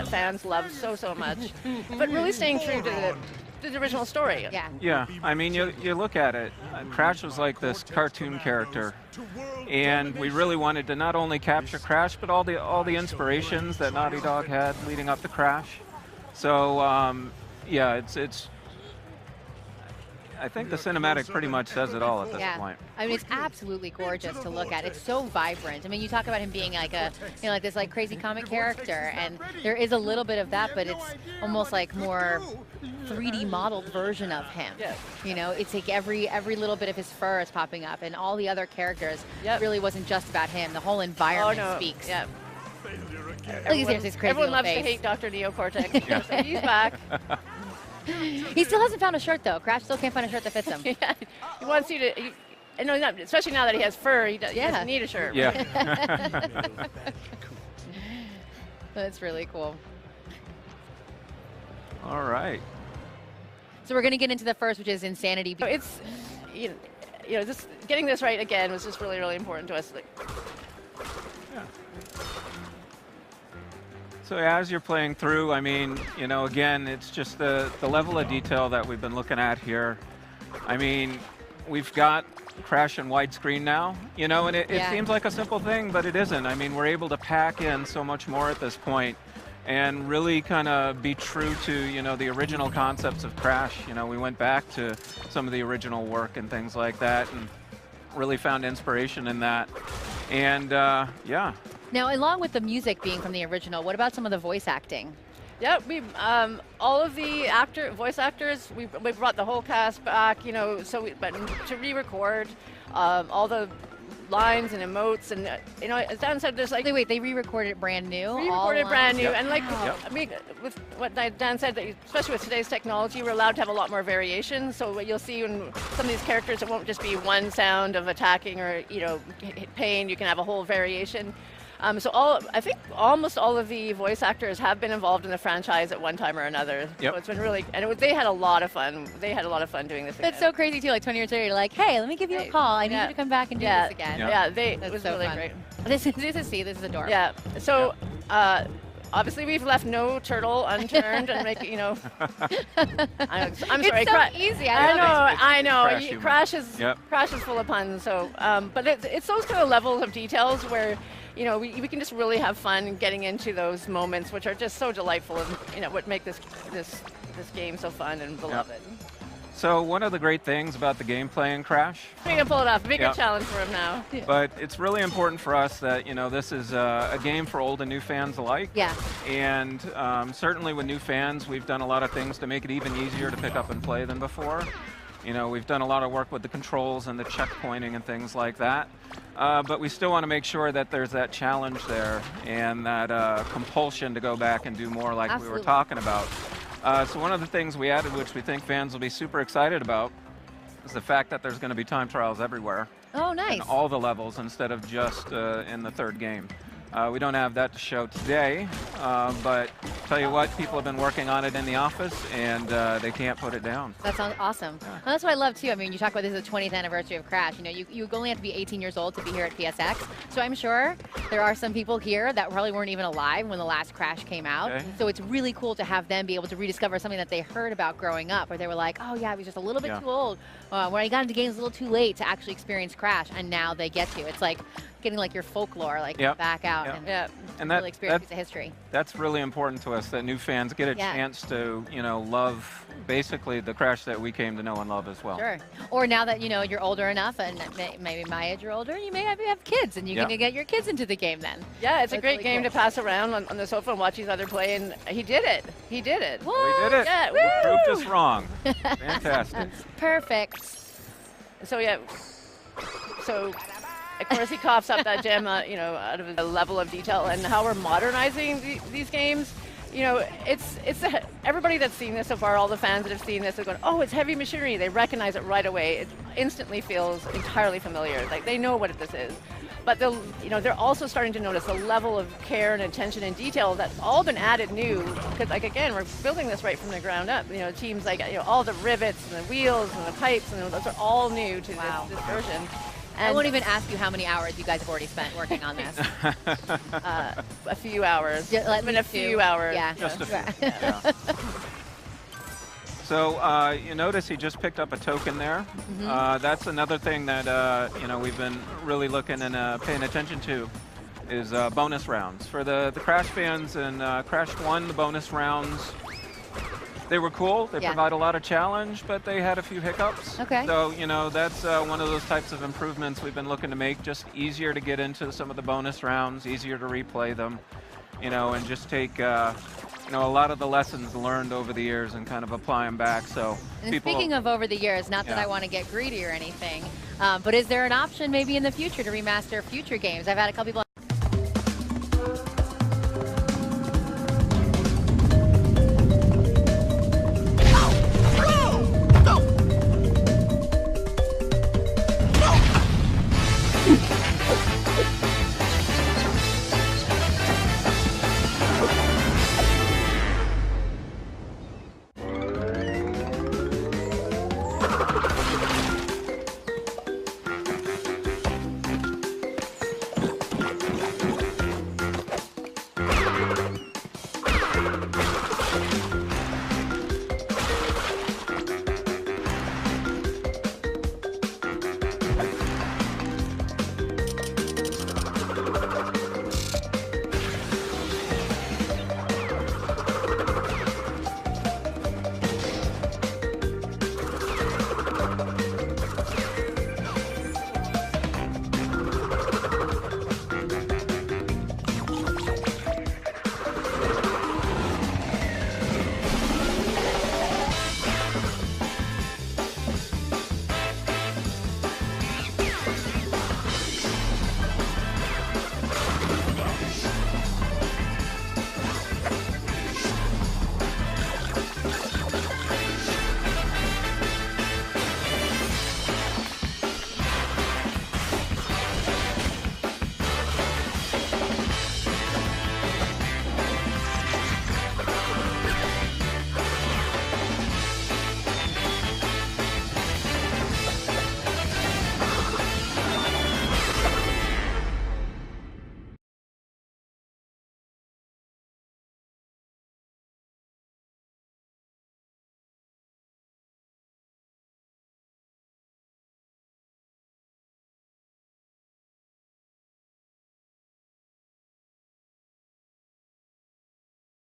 that fans love so much, but really staying true to the original story. Yeah. Yeah, I mean, you look at it, Crash was like this cartoon character, and we really wanted to not only capture Crash, but all the inspirations that Naughty Dog had leading up to Crash. So, yeah, it's. I think the cinematic pretty much says it all at this point. I mean, it's absolutely gorgeous to look at. It's so vibrant. I mean, you talk about him being like a, like this like crazy comic character, and there is a little bit of that, but it's almost like more 3D modeled version of him. Yeah. You know, it's like every little bit of his fur is popping up, and all the other characters really wasn't just about him. The whole environment speaks. Yeah. Everyone loves to hate Dr. Neocortex. Yeah. He's back. He still hasn't found a shirt, though. Crash still can't find a shirt that fits him. Yeah. He wants you to, especially now that he has fur, he doesn't need a shirt. Yeah. That's really cool. All right. So we're going to get into the first, which is Insanity. It's, just getting this right again was just really, really important to us. Yeah. So as you're playing through, I mean, again, it's just the level of detail that we've been looking at here. I mean, we've got Crash in widescreen now, and it seems like a simple thing, but it isn't. I mean, we're able to pack in so much more at this point and really kind of be true to, the original concepts of Crash. We went back to some of the original work and things like that and really found inspiration in that. And, yeah. Now, along with the music being from the original, what about some of the voice acting? Yeah, we all of the voice actors, we brought the whole cast back, but to re-record all the lines and emotes, and as Dan said, there's like wait, they re-recorded it brand new. Re-recorded brand new, and like I mean, with what Dan said, that especially with today's technology, we're allowed to have a lot more variation. So what you'll see in some of these characters, it won't just be one sound of attacking or pain. You can have a whole variation. So I think almost all of the voice actors have been involved in the franchise at one time or another. Yep. So it's been really, and they had a lot of fun. They had a lot of fun doing this again. It's so crazy too, like 20 years later, you're like, hey, let me give you a call. I need you to come back and do this again. Yeah, it was so really fun. great. This is adorable. Yeah, so obviously we've left no turtle unturned and make, I'm sorry. It's so easy, I know. Crash is full of puns, so, but it's those kind of levels of details where, we can just really have fun getting into those moments, which are just so delightful, and what make this game so fun and beloved. Yep. So one of the great things about the gameplay in Crash, we can pull it off. Big challenge for him now. But it's really important for us that this is a game for old and new fans alike. Yeah. And certainly with new fans, we've done a lot of things to make it even easier to pick up and play than before. We've done a lot of work with the controls and the checkpointing and things like that. But we still want to make sure that there's that challenge there and that compulsion to go back and do more like we were talking about. So one of the things we added, which we think fans will be super excited about, is the fact that there's going to be time trials everywhere. Oh, nice. In all the levels instead of just in the third game. We don't have that to show today, but tell you what, people have been working on it in the office, and they can't put it down. That sounds awesome. Yeah. Well, that's what I love, too. I mean, you talk about this is the 20th anniversary of Crash. You only have to be 18 years old to be here at PSX. So I'm sure there are some people here that probably weren't even alive when the last Crash came out. Okay. So it's really cool to have them be able to rediscover something that they heard about growing up, where they were like, oh, yeah, I was just a little bit too old. When I got into games a little too late to actually experience Crash, and now they get to. It's like getting like your folklore back out and really experience a piece of history. That's really important to us, that new fans get a chance to love basically the Crash that we came to know and love as well. Sure. Or now that you're older enough, and maybe my age or older, you may have kids, and you can get your kids into the game then. Yeah, it's a great game to pass around on the sofa and watch each other play, and he did it. He did it. What? We did it. Yeah, we proved us wrong. Fantastic. Perfect. So of course, he coughs up that gem, out of a level of detail, and how we're modernizing these games. It's everybody that's seen this so far, all the fans that have seen this are going, oh, it's heavy machinery. They recognize it right away. It instantly feels entirely familiar. Like they know what this is. But they're also starting to notice the level of care and attention and detail that's all been added new. Because again, we're building this right from the ground up. Teams like all the rivets and the wheels and the pipes, and those are all new to this version. I won't even ask you how many hours you guys have already spent working on this. A few hours. Let me a few hours. Yeah. Just a few. Yeah. So you notice he just picked up a token there. That's another thing that you know, we've been really looking and paying attention to is bonus rounds. For the Crash fans and Crash 1, the bonus rounds, they were cool. They provide a lot of challenge, but they had a few hiccups. Okay. So, you know, that's one of those types of improvements we've been looking to make, just easier to get into some of the bonus rounds, easier to replay them, you know, and just take, you know, a lot of the lessons learned over the years and kind of apply them back. So, and speaking of over the years, not that I want to get greedy or anything, but is there an option maybe in the future to remaster future games? I've had a couple people